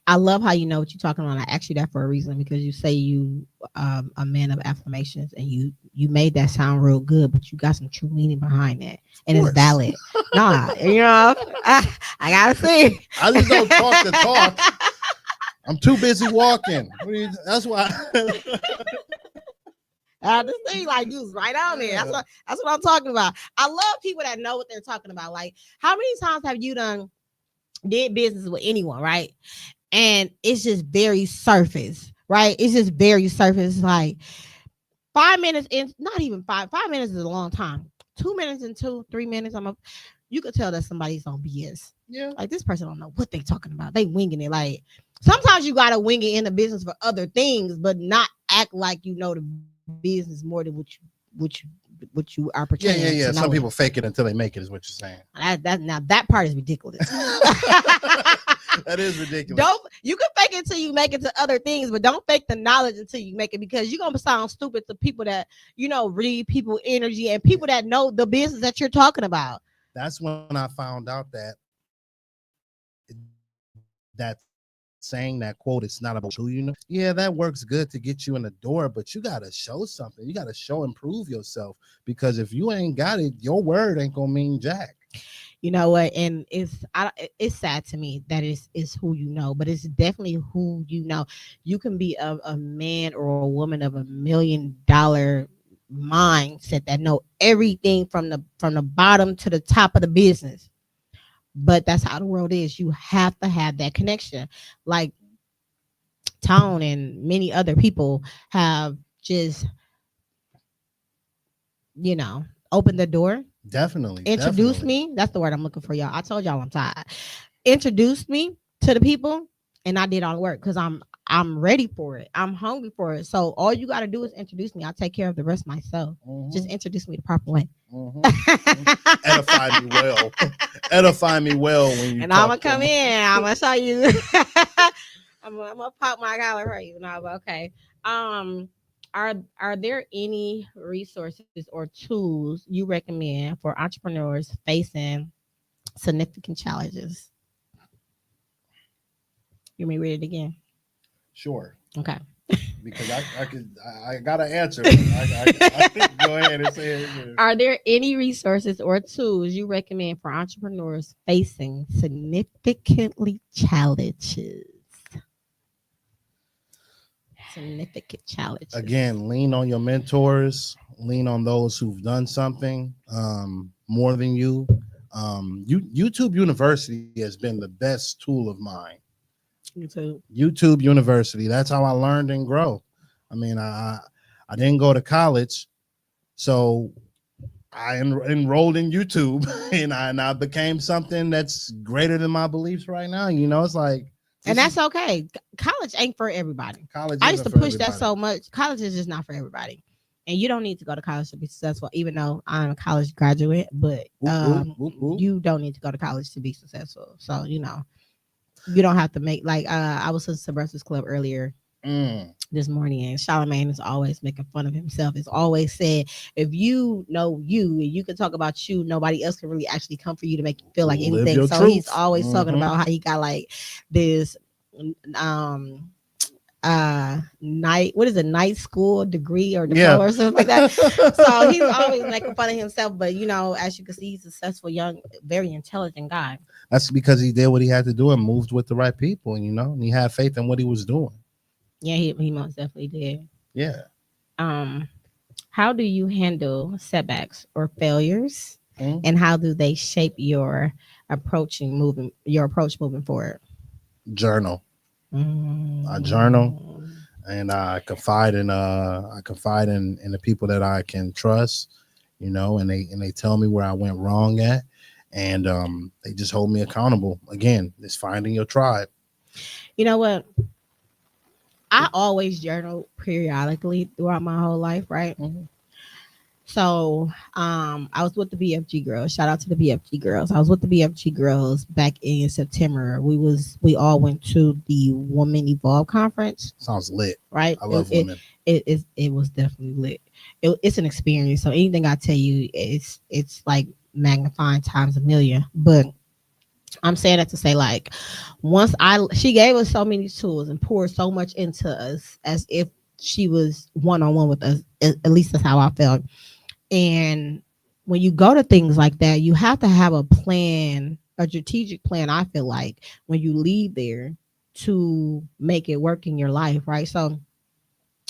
S1: I love how you know what you're talking about. I asked you that for a reason because you say you a man of affirmations and you made that sound real good, but you got some true meaning behind that
S2: Of
S1: and it's
S2: course,
S1: valid. Nah, I gotta see.
S2: I just don't talk the talk. I'm too busy walking. That's why.
S1: I just see like you was right on there.
S2: Yeah.
S1: That's what I'm talking about. I love people that know what they're talking about. Like, how many times have you did business with anyone, right? And it's just very surface, right? It's just very surface. Like 5 minutes in, not even five. 5 minutes is a long time. 2 minutes into 3 minutes, you could tell that somebody's on BS.
S2: Yeah.
S1: Like this person don't know what they talking about. They winging it. Like sometimes you gotta wing it in the business for other things, but not act like you know the business more than what you are portraying
S2: Yeah,
S1: to
S2: yeah,
S1: know
S2: yeah.
S1: it.
S2: Some people fake it until they make it, is what you're saying.
S1: That part is ridiculous.
S2: That is ridiculous.
S1: Don't you can fake it until you make it to other things, but don't fake the knowledge until you make it because you're gonna sound stupid to people that read people energy and people that know the business that you're talking about.
S2: That's when I found out that saying that quote, it's not about who you know. Yeah, that works good to get you in the door, but you gotta show something. You gotta show and prove yourself, because if you ain't got it, your word ain't gonna mean jack.
S1: You know what? And it's sad to me that it's who you know, but it's definitely who you know. You can be a man or a woman of $1 million mindset that know everything from the bottom to the top of the business. But that's how the world is. You have to have that connection. Like Tone and many other people have just, opened the door,
S2: Definitely,
S1: introduced
S2: definitely.
S1: me. That's the word I'm looking for, y'all. I told y'all I'm tired. Introduced me to the people, and I did all the work because I'm ready for it. I'm hungry for it. So all you got to do is introduce me. I'll take care of the rest myself. Just introduce me the proper way.
S2: Edify me well. Edify me well when you
S1: And I'm
S2: talk
S1: gonna come
S2: to me.
S1: in. I'm gonna show you. I'm gonna pop my collar for you. No, but okay. Um, are there any resources or tools you recommend for entrepreneurs facing significant challenges? You may read it again.
S2: Sure.
S1: Okay.
S2: Because I got an answer. I go ahead and say it.
S1: Are there any resources or tools you recommend for entrepreneurs facing significantly challenges? Significant challenges.
S2: Again, lean on your mentors, lean on those who've done something more than you. YouTube University has been the best tool of mine. YouTube University. That's how I learned and grow. I mean, I didn't go to college, so I enrolled in YouTube, and I became something that's greater than my beliefs right now. It's like,
S1: and that's okay. College ain't for everybody.
S2: College.
S1: I used to push that so much. College is just not for everybody. And you don't need to go to college to be successful, even though I'm a college graduate, but you don't need to go to college to be successful. So, you don't have to make, like, I was listening to Breakfast Club earlier, this morning, and Charlamagne is always making fun of himself. It's always said, if you know you and you can talk about you, nobody else can really actually come for you to make you feel like
S2: Live
S1: anything.
S2: your
S1: So he's
S2: truth.
S1: always talking about how he got like this um night, what is a night school degree or
S2: Yeah.
S1: diploma or something like that. So he's always making fun of himself, but as you can see, he's a successful, young, very intelligent guy.
S2: That's because he did what he had to do and moved with the right people, and he had faith in what he was doing.
S1: Yeah, he most definitely did.
S2: Yeah.
S1: um how do you handle setbacks or failures,
S2: Mm.
S1: and how do they shape your approach moving forward?
S2: Journal. I journal,
S1: Mm.
S2: and I confide in the people that I can trust, and they tell me where I went wrong at, and they just hold me accountable. Again, it's finding your tribe.
S1: You know what? I always journal periodically throughout my whole life, right?
S2: Mhm.
S1: So, I was with the BFG girls. Shout out to the BFG girls. I was with the BFG girls back in September. We all went to the Woman Evolve conference,
S2: Sounds lit.
S1: right?
S2: I love women.
S1: It was definitely lit. It's an experience. So anything I tell you, it's like magnifying times a million. But I'm saying that to say, like, she gave us so many tools and poured so much into us as if she was one on one with us. At least that's how I felt. And when you go to things like that, you have to have a plan, a strategic plan. I feel like when you leave there to make it work in your life, right? So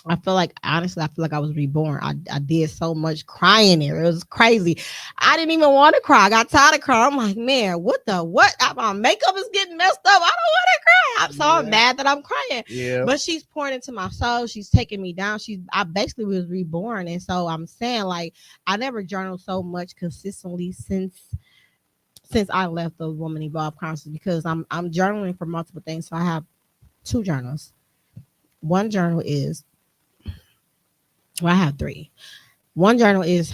S1: I feel like, honestly, I feel like I was reborn. I did so much crying there. It was crazy. I didn't even want to cry. I got tired of crying. I'm like, man, what? My makeup is getting messed up. I don't want to cry. I'm mad that I'm crying.
S2: Yeah.
S1: But she's pouring into my soul. She's taking me down. I basically was reborn. And so I'm saying, like, I never journaled so much consistently since I left the Woman Evolve conference, because I'm journaling for multiple things. So I have two journals. One journal is, well, I have three. One journal is,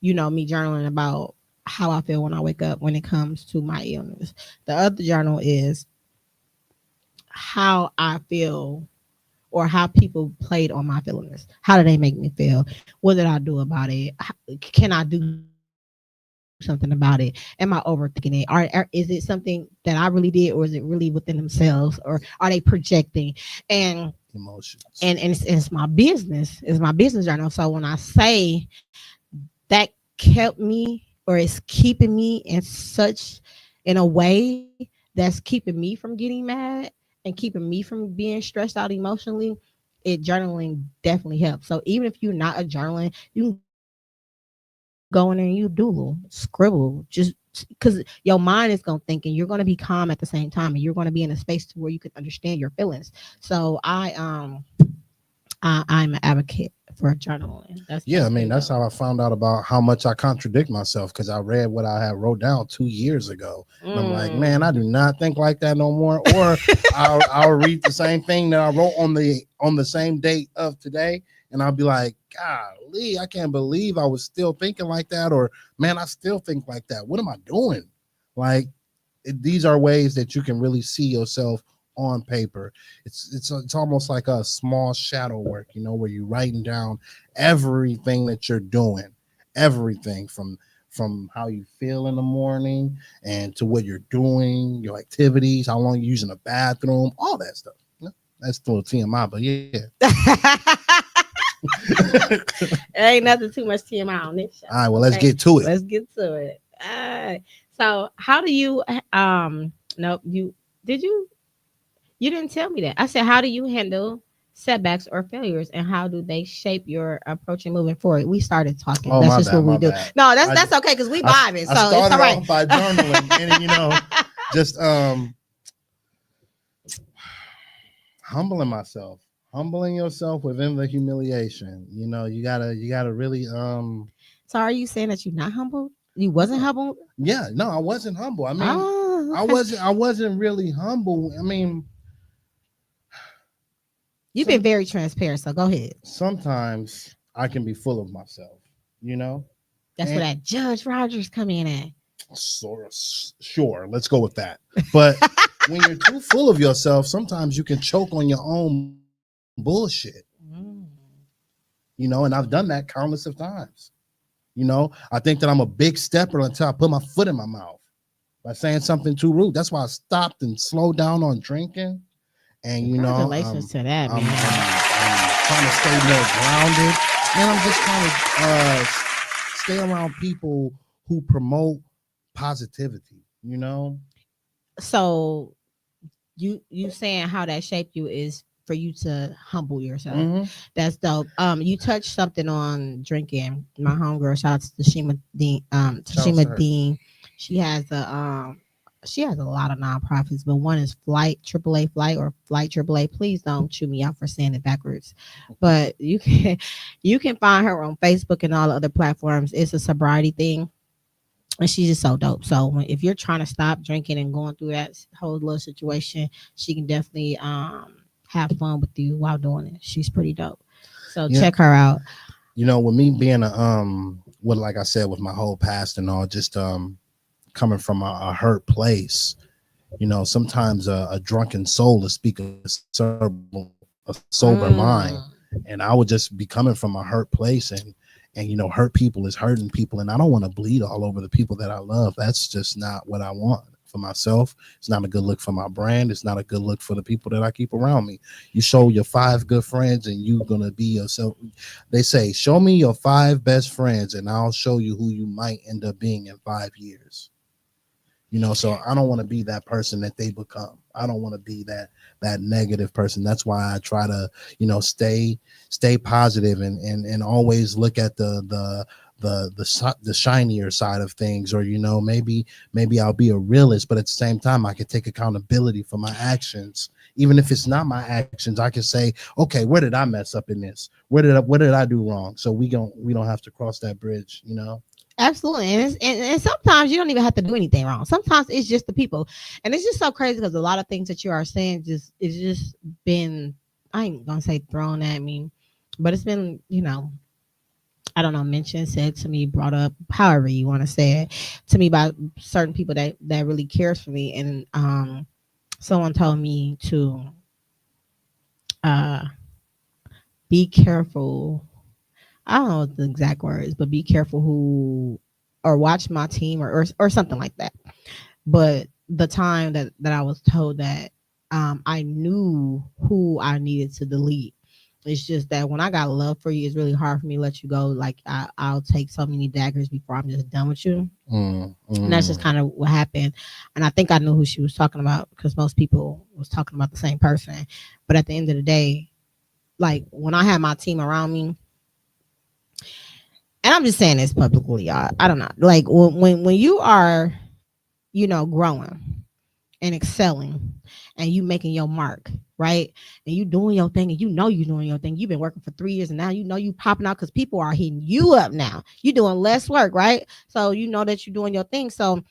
S1: me journaling about how I feel when I wake up when it comes to my illness. The other journal is how I feel, or how people played on my feelings. How did they make me feel? What did I do about it? Can I do something about it? Am I overthinking it? Or is it something that I really did, or is it really within themselves, or are they projecting? And
S2: Emotions.
S1: it's my business. It's my business journal. So when I say that kept me, or it's keeping me in a way that's keeping me from getting mad and keeping me from being stressed out emotionally, journaling definitely helps. So even if you're not a journaling, you can go in there and you doodle, scribble, just because your mind is going to think, and you're going to be calm at the same time, and you're going to be in a space to where you can understand your feelings. So I'm an advocate for journaling. That's
S2: Yeah, I
S1: pretty
S2: mean,
S1: dope.
S2: that's how I found out about how much I contradict myself, because I read what I had wrote down 2 years ago, and I'm like, man, I do not think like that no more. Or I'll read the same thing that I wrote on the same date of today, and I'll be like, golly, I can't believe I was still thinking like that, or man, I still think like that. What am I doing? Like, these are ways that you can really see yourself on paper. It's almost like a small shadow work, where you're writing down everything that you're doing, everything from how you feel in the morning and to what you're doing, your activities, how long you're using the bathroom, all that stuff. That's still TMI, but yeah.
S1: There ain't nothing too much TMI on this show.
S2: All right, well, let's get to it.
S1: Let's get to it. So how do you nope, you didn't tell me that. I said, how do you handle setbacks or failures, and how do they shape your approach and moving forward? We started talking.
S2: Oh,
S1: That's
S2: my
S1: just
S2: bad,
S1: what we
S2: my
S1: do.
S2: bad.
S1: No, that's okay, because we vibing. So
S2: I started
S1: it's all right.
S2: off by journaling, and just humbling yourself within the humiliation. You gotta really
S1: So are you saying that you're not humble? You wasn't humble?
S2: yeah, no, I wasn't humble. I mean,
S1: Oh,
S2: I
S1: okay.
S2: wasn't really humble. I mean,
S1: You've been very transparent, so go ahead.
S2: sometimes I can be full of myself, you know.
S1: That's where
S2: And
S1: that Judge Rodgers come in at.
S2: sure, let's go with that. But when you're too full of yourself, sometimes you can choke on your own bullshit.
S1: Mm.
S2: And I've done that countless of times. I think that I'm a big stepper until I put my foot in my mouth by saying something too rude. That's why I stopped and slowed down on drinking. And
S1: Congratulations to that,
S2: I'm,
S1: man.
S2: I'm trying to stay more grounded, and I'm just trying to stay around people who promote positivity.
S1: So you saying how that shaped you is for you to humble yourself.
S2: Mm-hmm.
S1: That's dope. You touched something on drinking. My homegirl, shout out to Tashima Dean.
S2: Shout out to
S1: Tashima
S2: her.
S1: Dean. She has she has a lot of nonprofits, but one is Flight AAA Flight or Flight AAA. Please don't chew me out for saying it backwards. But you can find her on Facebook and all the other platforms. It's a sobriety thing, and she's just so dope. So if you're trying to stop drinking and going through that whole little situation, she can definitely have fun with you while doing it. She's pretty dope. So
S2: Yeah.
S1: check her out.
S2: With me being like I said, with my whole past and all, just coming from a hurt place, sometimes a drunken soul is speaking a sober mind, and I would just be coming from a hurt place, and hurt people is hurting people, and I don't want to bleed all over the people that I love. That's just not what I want for myself. It's not a good look for my brand. It's not a good look for the people that I keep around me. You show your 5 good friends and you're going to be yourself. They say, show me your 5 best friends and I'll show you who you might end up being in 5 years. So I don't want to be that person that they become. I don't want to be that negative person. That's why I try to, stay positive and always look at the shinier side of things, or maybe I'll be a realist, but at the same time I can take accountability for my actions. Even if it's not my actions, I can say, okay, where did I mess up in this? What did I do wrong? So we don't have to cross that bridge.
S1: Absolutely. And sometimes you don't even have to do anything wrong. Sometimes it's just the people. And it's just so crazy because a lot of things that you are saying it's just been, I ain't gonna say thrown at me, but it's been, I don't know, mentioned, said to me, brought up, however you want to say it, to me by certain people that really cares for me. And someone told me to uh be careful. I don't know what the exact words, but be careful who, or watch my team, or something like that. But the time that I was told that, I knew who I needed to delete. It's just that when I got love for you, it's really hard for me to let you go. Like I'll take so many daggers before I'm just done with you. And that's just kind of what happened. And I think I knew who she was talking about because most people was talking about the same person. But at the end of the day, like when I had my team around me, and I'm just saying this publicly, y'all, I don't know. Like when you are, growing and excelling and you making your mark, right? And you doing your thing and you doing your thing. You've been working for 3 years and now you popping out because people are hitting you up now. You doing less work, right? So you know that you're doing your thing. So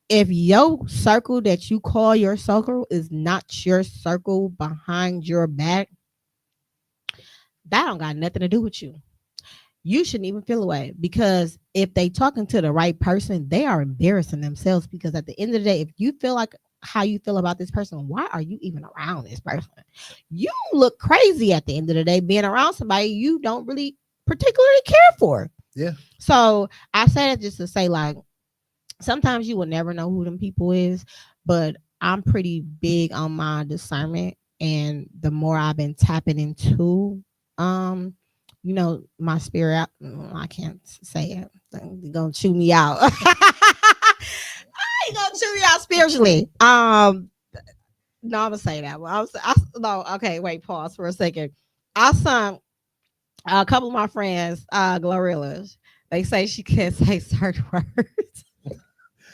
S1: if your circle that you call your circle is not your circle behind your back, that don't got nothing to do with you. You shouldn't even feel away, because if they talking to the right person, they are embarrassing themselves, because at the end of the day, if you feel like how you feel about this person, why are you even around this person? You look crazy at the end of the day being around somebody you don't really particularly care for.
S2: Yeah.
S1: So I say that just to say, like, sometimes you will never know who them people is, but I'm pretty big on my discernment, and the more I've been tapping into my spirit, I can't say it. They're gonna chew me out. They gonna chew me out spiritually. No, I'm gonna say that one. No, okay, wait, pause for a second. I sung a couple of my friends, Glorilla's. They say she can't say certain words.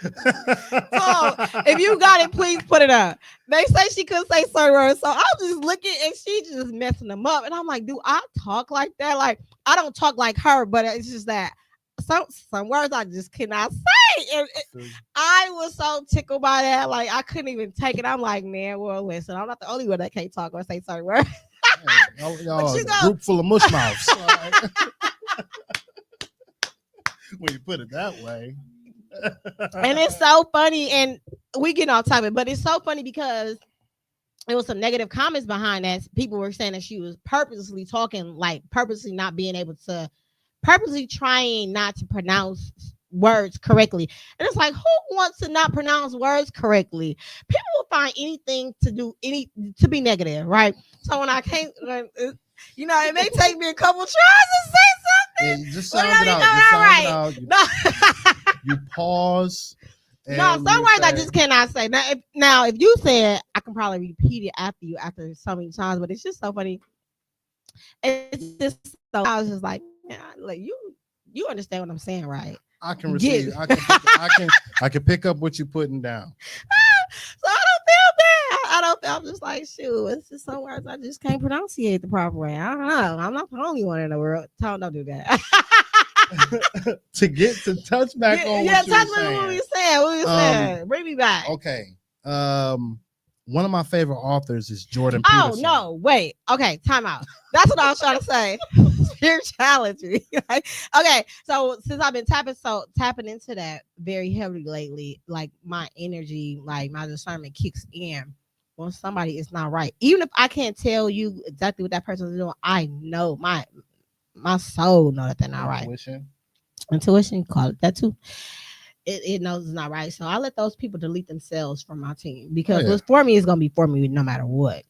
S1: So if you got it, please put it up. They say she couldn't say certain words. So I was just looking and she just messing them up. And I'm like, do I talk like that? Like, I don't talk like her, but it's just that some words I just cannot say. And I was so tickled by that. Like, I couldn't even take it. I'm like, man, well, listen, I'm not the only one that can't talk or say certain words.
S2: Y'all a group full of mush mouths. When you put it that way.
S1: And it's so funny, and we get off topic, but it's so funny because it was some negative comments behind that. People were saying that she was purposely talking, like purposely not being able to, purposely trying not to pronounce words correctly. And it's like, who wants to not pronounce words correctly? People will find anything to do, any to be negative, right? So when I came, it may take me a couple tries to say
S2: Yeah,
S1: something,
S2: you just
S1: but
S2: sound it
S1: it'll be
S2: out.
S1: coming
S2: Just
S1: out
S2: sound it
S1: right.
S2: out.
S1: No.
S2: You pause
S1: No,
S2: and
S1: some
S2: you
S1: words I
S2: say,
S1: just cannot say. Now if you said, I can probably repeat it after you after so many times, but it's just so funny. It's just so I was just like, man, like you understand what I'm saying, right?
S2: I can
S1: Get
S2: receive. I can pick up what you're putting down.
S1: so I don't feel bad. I don't feel. I'm just like, shoot. It's just some words I just can't pronunciate the proper way. I don't know. I'm not the only one in the world. Don't do that.
S2: To touch back on
S1: Yeah,
S2: what you were
S1: touch me what
S2: saying.
S1: we said. What we
S2: Um,
S1: said. Bring me back.
S2: okay. One of my favorite authors is Jordan
S1: Oh
S2: Peterson.
S1: no, wait. Okay, time out. That's what I was trying to say. Spirituality. Okay, so since I've been tapping into that very heavily lately, like my energy, like my discernment kicks in when somebody is not right. Even if I can't tell you exactly what that person is doing, I know my soul know that they're not right.
S2: Intuition.
S1: Intuition, call it that too. It knows it's not right. So I let those people delete themselves from my team
S2: Oh
S1: because
S2: yeah.
S1: what's for me is gonna be for me no matter what.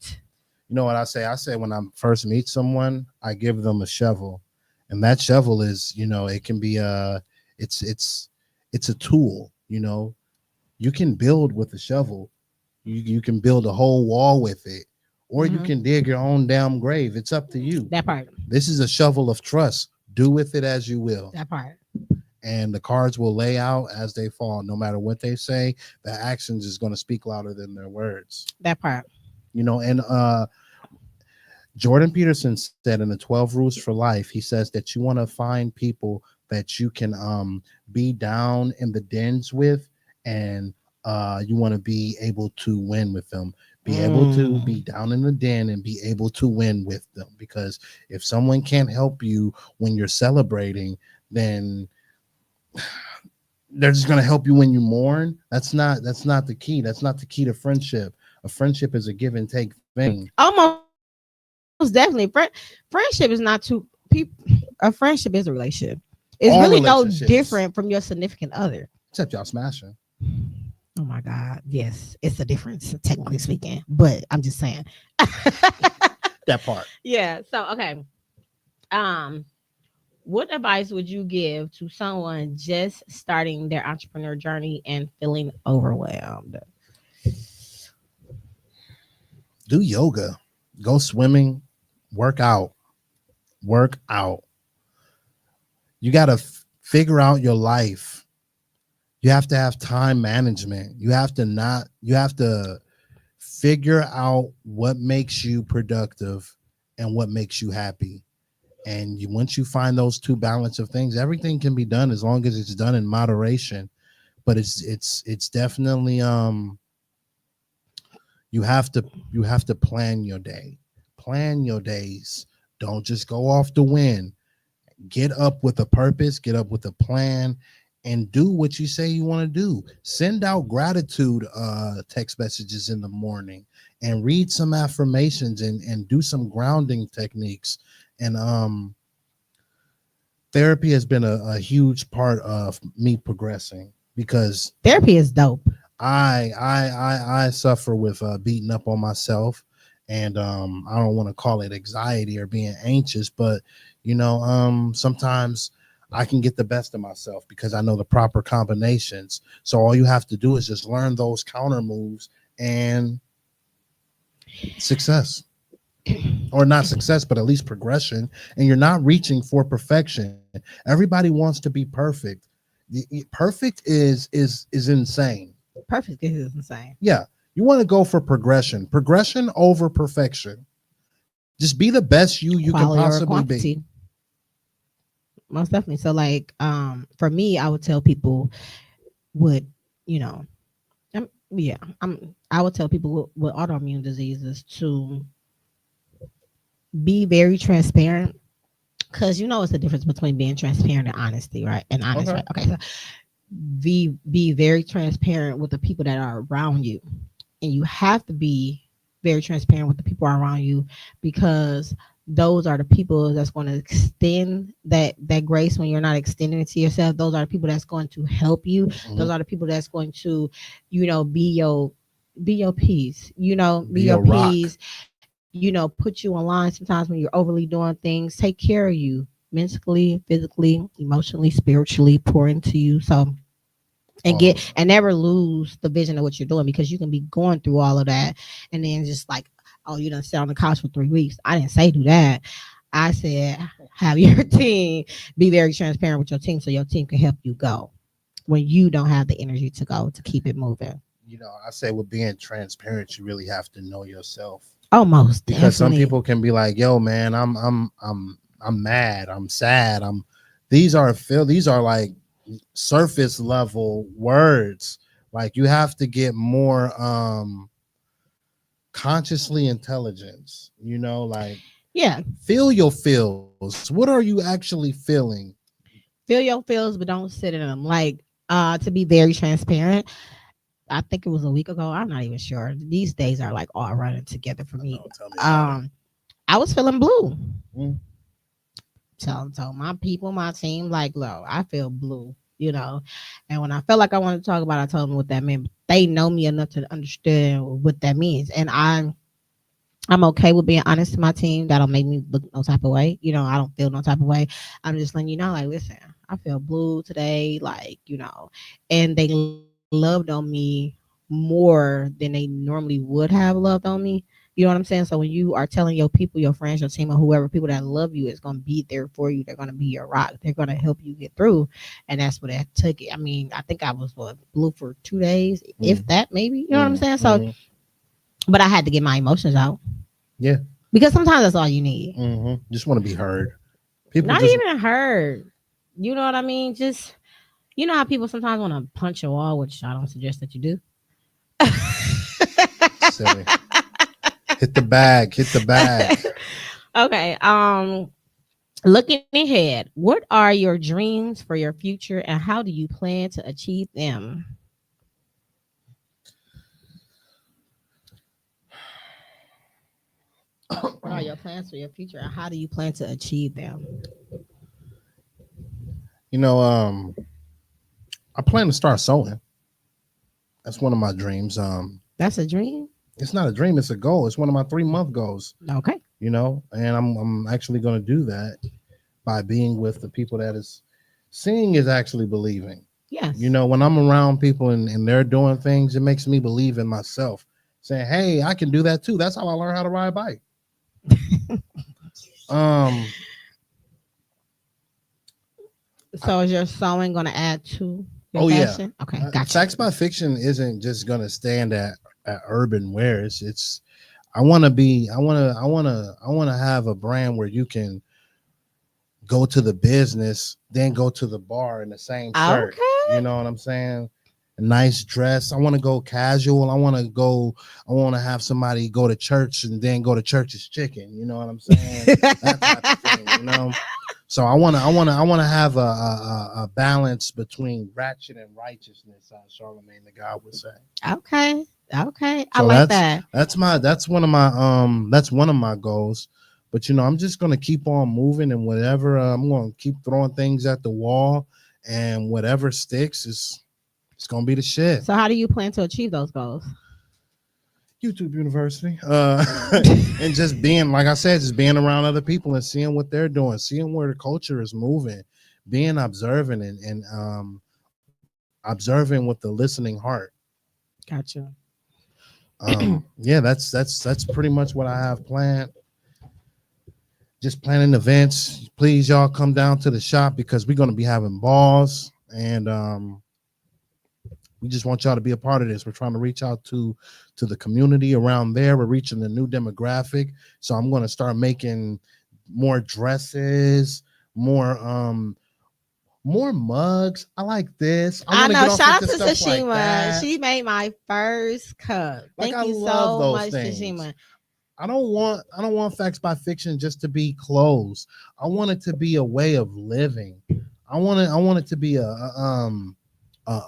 S2: You know what I say? I say when I first meet someone, I give them a shovel, and that shovel is, it can be it's a tool. You can build with a shovel. You can build a whole wall with it, or you
S1: Mhm.
S2: can dig your own damn grave. It's up to you.
S1: That part.
S2: This is a shovel of trust. Do with it as you will.
S1: That part.
S2: And the cards will lay out as they fall. No matter what they say, the actions is going to speak louder than their words.
S1: That part.
S2: And Jordan Peterson said in the 12 Rules for Life, he says that you want to find people that you can be down in the dens with, and you want to be able to win with them. Be able to be down in the den and be able to win with them. Because if someone can't help you when you're celebrating, then they're just going to help you when you mourn. That's not the key. That's not the key to friendship. A friendship is a give and take thing.
S1: Almost definitely. Friendship is not two people. A friendship is a relationship. It's really no
S2: All
S1: different from your
S2: relationships,
S1: significant other.
S2: except y'all smashing.
S1: Oh my God. Yes, it's a difference, technically speaking. But I'm just saying.
S2: That part.
S1: Yeah. So okay. Um, what advice would you give to someone just starting their entrepreneur journey and feeling overwhelmed?
S2: Do yoga, go swimming, work out, work out. You got to figure out your life. You have to have time management. You have to figure out what makes you productive and what makes you happy. And once you find those two balance of things, everything can be done as long as it's done in moderation. But it's definitely you have to plan your day. Plan your days. Don't just go off the wind. Get up with a purpose, get up with a plan, and do what you say you want to do. Send out gratitude text messages in the morning, and read some affirmations, and do some grounding techniques. And therapy has been a huge part of me progressing, because
S1: Therapy is dope.
S2: I suffer with beating up on myself, and I don't want to call it anxiety or being anxious, but sometimes I can get the best of myself because I know the proper combinations. So all you have to do is just learn those counter moves, and success, or not success, but at least progression. And you're not reaching for perfection. Everybody wants to be perfect. Perfect is insane.
S1: Perfect is insane.
S2: Yeah, you want to go for progression over perfection. Just be the best you can
S1: Quality or
S2: possibly be.
S1: quantity. Most definitely. So like for me, I would tell people would, you know, I would tell people with autoimmune diseases to be very transparent, because it's the difference between being transparent and honesty, right? And honest,
S2: Okay.
S1: right? Okay, so be very transparent with the people that are around you, and you have to be. very transparent with the people around you, because those are the people that's going to extend that grace when you're not extending it to yourself. Those are the people that's going to help you. Those
S2: Mhm.
S1: are the people that's going to, be your peace, be
S2: Be
S1: your
S2: your rock.
S1: peace, put you in line sometimes when you're overly doing things, take care of you mentally, physically, emotionally, spiritually, pour into you. So,
S2: All of
S1: and never lose the vision of what you're doing, because you can be going through all of that and then just like, oh, you done sit on the couch for 3 weeks. I didn't say do that. I said have your team, be very transparent with your team so your team can help you go when you don't have the energy to go to keep it moving.
S2: I say with being transparent, you really have to know yourself,
S1: Oh, most
S2: because some
S1: definitely.
S2: people can be like, "Yo, man, I'm mad, I'm sad, I'm." These are like surface level words. Like you have to get more consciously intelligence. Like
S1: Yeah,
S2: feel your feels. What are you actually feeling?
S1: feel your feels, but don't sit in them. Like, to be very transparent, I think it was a week ago. I'm not even sure. These days are like all running together for
S2: I
S1: me.
S2: know. Tell me about it.
S1: Um, I was feeling blue.
S2: Mm,
S1: So my people, my team, like, look, I feel blue, And when I felt like I wanted to talk about it, I told them what that meant. But they know me enough to understand what that means. And I'm okay with being honest to my team. That don't make me look no type of way. I don't feel no type of way. I'm just letting you know, like, listen, I feel blue today, like, and they loved on me more than they normally would have loved on me. You know what I'm saying? So when you are telling your people, your friends, your team, or whoever, people that love you is gonna be there for you. They're gonna be your rock. They're gonna help you get through. And that's what that took it. I mean, I think I was blue for 2 days, if
S2: mm,
S1: that maybe. You know what I'm
S2: mm,
S1: saying? So,
S2: mm.
S1: but I had to get my emotions out,
S2: Yeah.
S1: because sometimes that's all you need.
S2: Just want to be heard. People
S1: Not
S2: just
S1: even hurt. You know what I mean? Just, how people sometimes want to punch a wall, which I don't suggest that you do.
S2: silly. Hit the bag. Hit the bag.
S1: Okay. Looking ahead, what are your dreams for your future, and how do you plan to achieve them? What are your plans for your future, and how do you plan to achieve them?
S2: you know, um, I plan to start sewing. That's one of my dreams.
S1: That's a dream.
S2: It's not a dream, it's a goal. It's one of my 3-month goals,
S1: Okay.
S2: and I'm actually gonna do that by being with the people that is seeing is actually believing.
S1: Yes.
S2: When I'm around people and they're doing things, it makes me believe in myself. Saying, hey, I can do that too. That's how I learned how to ride a bike. Um,
S1: So is your sewing going to add to your
S2: oh yeah.
S1: fashion? Okay, gotcha.
S2: Facts by fiction isn't just gonna stand at urban wears. It's I wanna be I wanna have a brand where you can go to the business, then go to the bar in the same shirt. You
S1: Okay.
S2: know what I'm saying? A nice dress. I want to go casual. I want to have somebody go to church and then go to church's chicken. You know what I'm saying? That type of thing. So I want to have a balance between ratchet and righteousness, as Charlemagne the God would say.
S1: Okay. Okay. I
S2: So
S1: like that.
S2: that's one of my goals. But I'm just gonna keep on moving and whatever I'm gonna keep throwing things at the wall, and whatever sticks is it's gonna be the shit.
S1: So how do you plan to achieve those goals?
S2: YouTube University, and just being like I said, just being around other people and seeing what they're doing, seeing where the culture is moving, being observant and observing with the listening heart.
S1: Gotcha.
S2: Yeah, that's pretty much what I have planned. Just planning events. Please, y'all come down to the shop because we're going to be having balls, and we just want y'all to be a part of this. We're trying to reach out to the community around there. We're reaching a new demographic, so I'm going to start making more dresses, more mugs. I like this. I
S1: I
S2: want to
S1: know.
S2: get off
S1: Shout out
S2: into
S1: to
S2: stuff like
S1: Tashima.
S2: that.
S1: She made my first cup.
S2: Like
S1: Thank
S2: I
S1: you
S2: love
S1: so
S2: those
S1: much,
S2: things.
S1: Tashima.
S2: I don't want facts by fiction just to be clothes. I want it to be a way of living. I want it to be a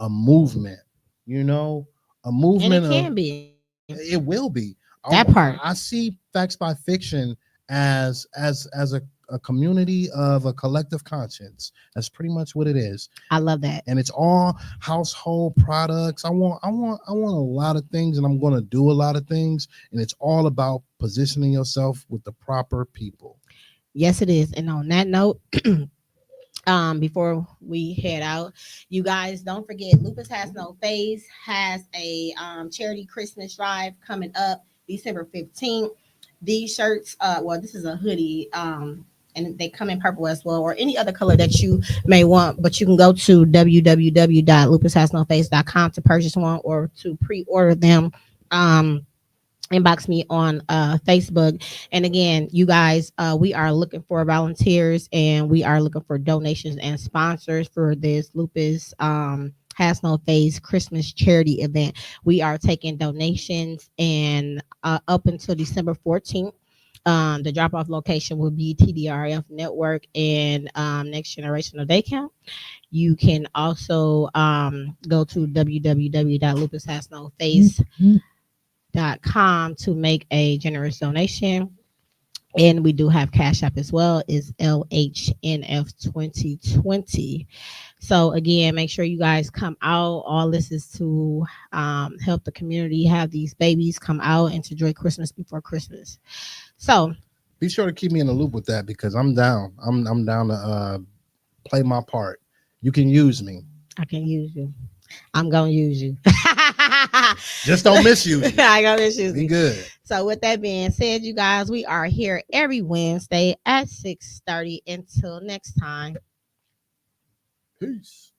S2: movement, you know, a
S1: And it
S2: movement
S1: can
S2: of
S1: be.
S2: it will be.
S1: That part.
S2: I see Facts by Fiction as a community of a collective conscience. That's pretty much what it is.
S1: I love that.
S2: And it's all household products. I want a lot of things, and I'm going to do a lot of things, and it's all about positioning yourself with the proper people.
S1: Yes, it is. And on that note, before we head out, you guys don't forget Lupus Has No Face has a charity Christmas drive coming up December 15th. These shirts, well, this is a hoodie, and they come in purple as well, or any other color that you may want. But you can go to www.lupushasnoface.com to purchase one or to pre-order them. Inbox me on Facebook. And again, you guys, we are looking for volunteers, and we are looking for donations and sponsors for this Lupus Has No Face Christmas charity event. We are taking donations, and up until December 14th. The drop off location will be TDRF Network and Next Generational Day Camp. You can also go to www.lupushasnoface.com to make a generous donation. And we do have Cash App as well. Is LHNF2020. So again, make sure you guys come out. All this is to help the community have these babies come out and to enjoy Christmas before Christmas. So
S2: be sure to keep me in the loop with that, because I'm down. I'm down to play my part. You can use me.
S1: I can use you. I'm gonna use you.
S2: Just don't misuse me.
S1: I gonna misuse
S2: Be
S1: you.
S2: good.
S1: So with that being said, you guys, we are here every Wednesday at 6:30. Until next time.
S2: Peace.